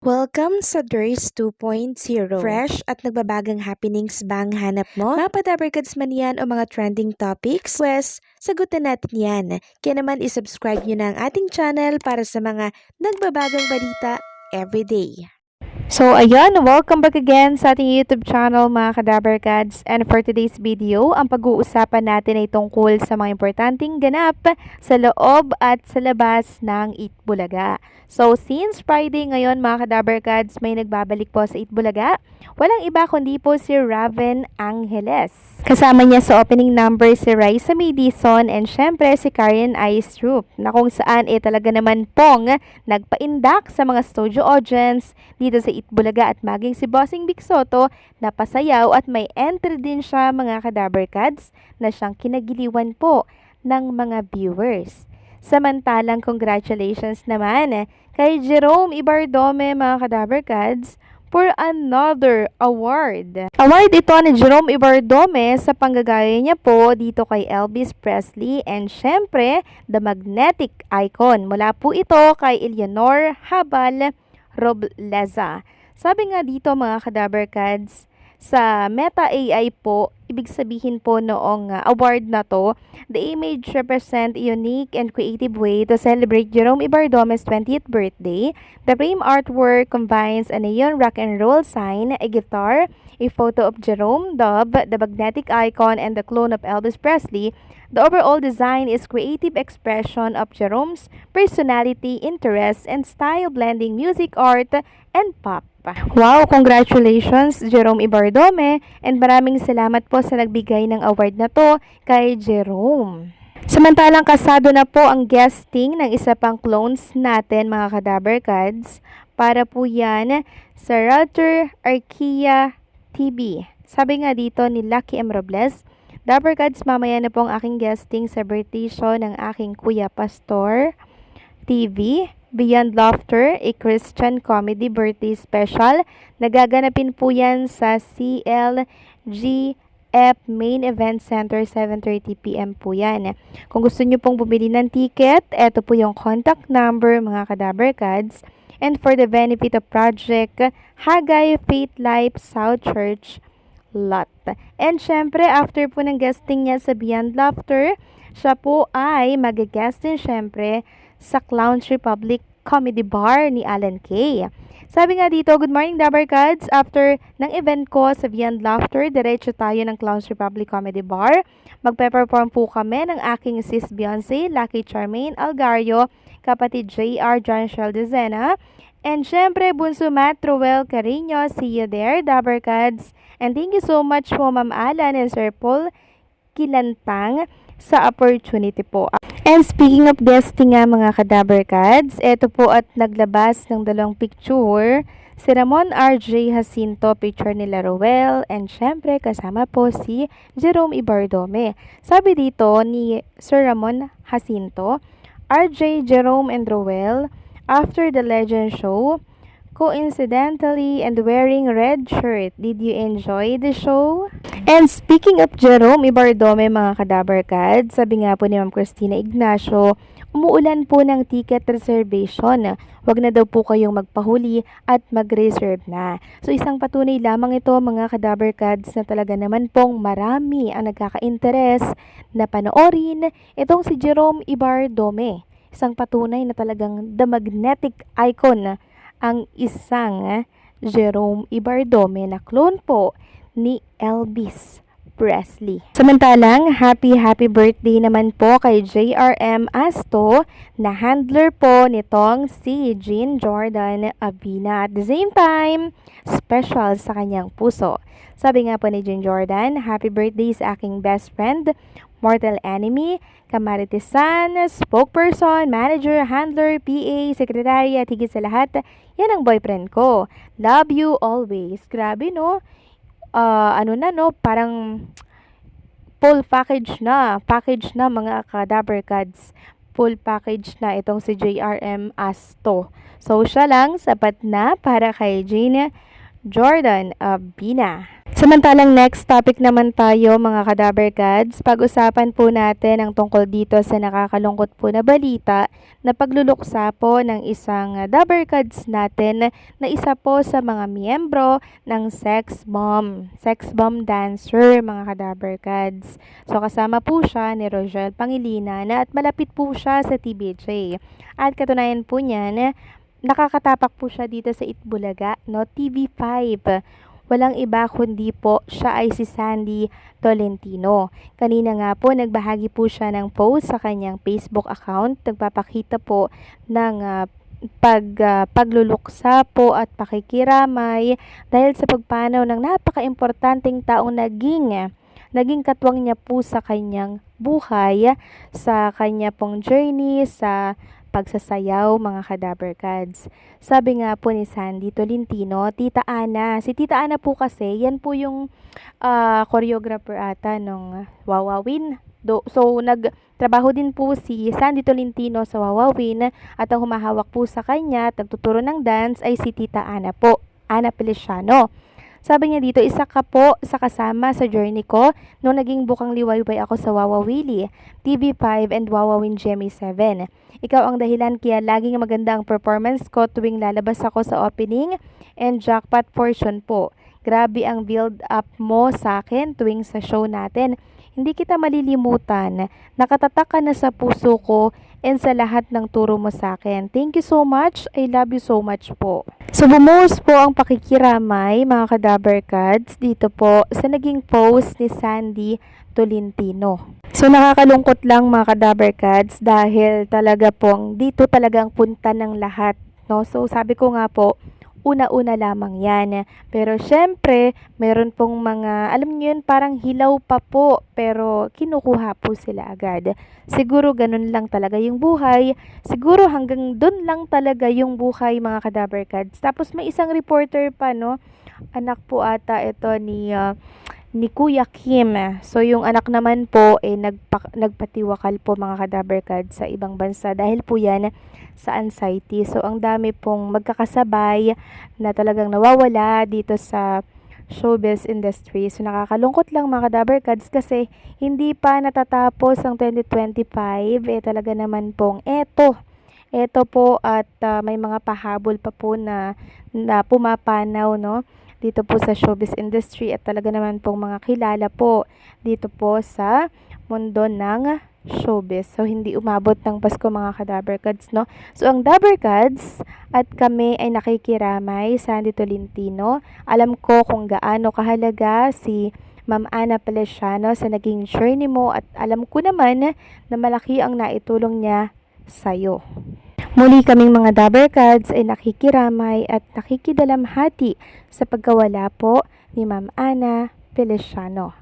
Welcome sa DRS 2.0. Fresh at nagbabagang happenings bang hanap mo? Mga padabarkads man yan o mga trending topics? Pwes, sagutin natin yan. Kaya naman isubscribe nyo na ang ating channel para sa mga nagbabagang balita everyday. So, ayan, welcome back again sa ating YouTube channel mga Kadabarkads. And for today's video, ang pag-uusapan natin ay tungkol sa mga importanteng ganap sa loob at sa labas ng Itbulaga. So, since Friday ngayon mga Kadabarkads, may nagbabalik po sa Itbulaga. Walang iba kundi po si Raven Angeles. Kasama niya sa opening number si Raisa Madison and syempre si Karen Aistrup na kung saan talaga naman pong nagpaindak sa mga studio audience dito sa Itbulaga at maging si Bossing Vic Soto na pasayaw at may entry din siya mga Kadabarkads na siyang kinagiliwan po ng mga viewers. Samantalang congratulations naman kay Jerome Ibardome mga Kadabarkads for another award. Award ito ni Jerome Ibardome sa panggagaya niya po dito kay Elvis Presley and syempre the magnetic icon. Mula po ito kay Eleanor Habal Robleza. Sabi nga dito mga Kadabarkads, sa Meta AI po, ibig sabihin po noong award na to, the image represent a unique and creative way to celebrate Jerome Ibardome's 20th birthday. The frame artwork combines a neon rock and roll sign, a guitar, a photo of Jerome Dove, the magnetic icon, and the clone of Elvis Presley. The overall design is creative expression of Jerome's personality, interests, and style blending music, art, and pop. Wow, congratulations Jerome Ibardome and maraming salamat po sa nagbigay ng award na to kay Jerome. Samantalang kasado na po ang guesting ng isa pang clones natin mga Kadabarkads para po yan sa Router Arkia TV. Sabi nga dito ni Lucky M. Robles, Dabarkads, mamaya na po ang aking guesting sa birthday show ng aking Kuya Pastor TV. Beyond Laughter, a Christian comedy birthday special. Nagaganapin po yan sa CLGF Main Event Center, 7:30 p.m. po yan. Kung gusto nyo pong bumili ng ticket, eto po yung contact number mga Kadabarkads. And for the benefit of Project Hagay Faith Life South Church Lot. And syempre, after po ng guesting niya sa Beyond Laughter, siya po ay mag-guest din syempre sa Clowns Republic Comedy Bar ni Alan Kay. Sabi nga dito, good morning Dabarkads. After ng event ko sa Beyond Laughter, diretso tayo ng Clowns Republic Comedy Bar. Magpe-perform po kami ng aking sis Beyonce, Lucky Charmaine Algario, kapatid JR John Shell Dezena, and syempre Bunso Matt Ruel Carino. See you there Dabarkads. And thank you so much po Ma'am Alan and Sir Paul Kilantang sa opportunity po. And speaking of guesting nga mga Kadabarkads, eto po at naglabas ng dalawang picture. Si Ramon RJ Jacinto, picture nila Roel, and syempre kasama po si Jerome Ibardome. Sabi dito ni Sir Ramon Jacinto, RJ, Jerome, and Roel, after the Legend Show, coincidentally and wearing red shirt. Did you enjoy the show? And speaking of Jerome Ibardome mga Kadabarkads, sabi nga po ni Ma'am Christina Ignacio, umuulan po ng ticket reservation. Huwag na daw po kayong magpahuli at mag-reserve na. So isang patunay lamang ito mga Kadabarkads na talaga naman pong marami ang nagkaka-interes na panoorin itong si Jerome Ibardome. Isang patunay na talagang the magnetic icon ang isang Jerome Ibardome na clone po ni Elvis Presley. Samantalang, happy birthday naman po kay JRM Asto na handler po nitong si Jean Jordan Abina. At the same time, special sa kanyang puso. Sabi nga po ni Jean Jordan, happy birthday sa aking best friend, mortal enemy, kamaritisan, spokesperson, manager, handler, PA, secretary at higit sa lahat, yan ang boyfriend ko. Love you always. Grabe no? Parang full package na mga Kadabarkads. Full package na itong si JRM Asto. So siya lang sapat na para kay Jean Jordan Abina. Samantalang next topic naman tayo mga ka-Dabarkads. Pag-usapan po natin ang tungkol dito sa nakakalungkot po na balita na pagluluksa po ng isang Dabarkads natin na isa po sa mga miyembro ng sex bomb dancer mga ka-Dabarkads. So kasama po siya ni Rogel Pangilinan at malapit po siya sa TBJ. At katunayan po niyan, nakakatapak po siya dito sa Itbulaga, no, TV5. Walang iba kundi po siya ay si Sandy Tolentino. Kanina nga po nagbahagi po siya ng post sa kanyang Facebook account. Nagpapakita po ng pagluluksa po at pakikiramay dahil sa pagpanaw ng napaka-importanteng taong naging katwang niya po sa kanyang buhay, sa kanya pong journey sa pagsasayaw mga ka-Dabarkads. Sabi nga po ni Sandy Tolentino, Tita Ana. Si Tita Ana po kasi, yan po yung choreographer ata nung Wawawin. So, nagtrabaho din po si Sandy Tolentino sa Wawawin at ang humahawak po sa kanya at nagtuturo ng dance ay si Tita Ana po, Ana Feliciano. Sabi niya dito, isa ka po sa kasama sa journey ko nung naging bukang liwayway ako sa Wawawili, TV5 and Wawawin Gemmy 7. Ikaw ang dahilan kaya laging maganda ang performance ko tuwing lalabas ako sa opening and jackpot portion po. Grabe ang build up mo sa akin tuwing sa show natin. Hindi kita malilimutan. Nakatatak ka na sa puso ko and sa lahat ng turo mo sa akin. Thank you so much. I love you so much po. So bumuhos po ang pakikiramay mga ka-Dabarkads dito po sa naging post ni Sandy Tolentino. So nakakalungkot lang mga ka-Dabarkads dahil talaga pong dito talagang punta ng lahat, no? So sabi ko nga po, una-una lamang yan. Pero syempre, meron pong mga, alam niyo yun, parang hilaw pa po, pero kinukuha po sila agad. Siguro ganun lang talaga yung buhay. Siguro hanggang dun lang talaga yung buhay mga ka-Dabarkads. Tapos may isang reporter pa, no? Anak po ata ito ni Kuya Kim. So, yung anak naman po, nagpatiwakal po mga ka-Dabarkads sa ibang bansa dahil po yan sa anxiety. So, ang dami pong magkakasabay na talagang nawawala dito sa showbiz industry. So, nakakalungkot lang mga ka-Dabarkads kasi hindi pa natatapos ang 2025. Talaga naman pong eto po at may mga pahabol pa po na pumapanaw, no? Dito po sa showbiz industry at talaga naman pong mga kilala po dito po sa mundo ng showbiz. So, hindi umabot ng Pasko mga ka-Dabarkads, no? So, ang Dabarkads at kami ay nakikiramay, Sandy Tolentino. Alam ko kung gaano kahalaga si Ma'am Ana Feliciano sa naging journey mo at alam ko naman na malaki ang naitulong niya sa'yo. Muli kaming mga Dabarkads ay nakikiramay at nakikidalamhati sa pagkawala po ni Ma'am Ana Feliciano.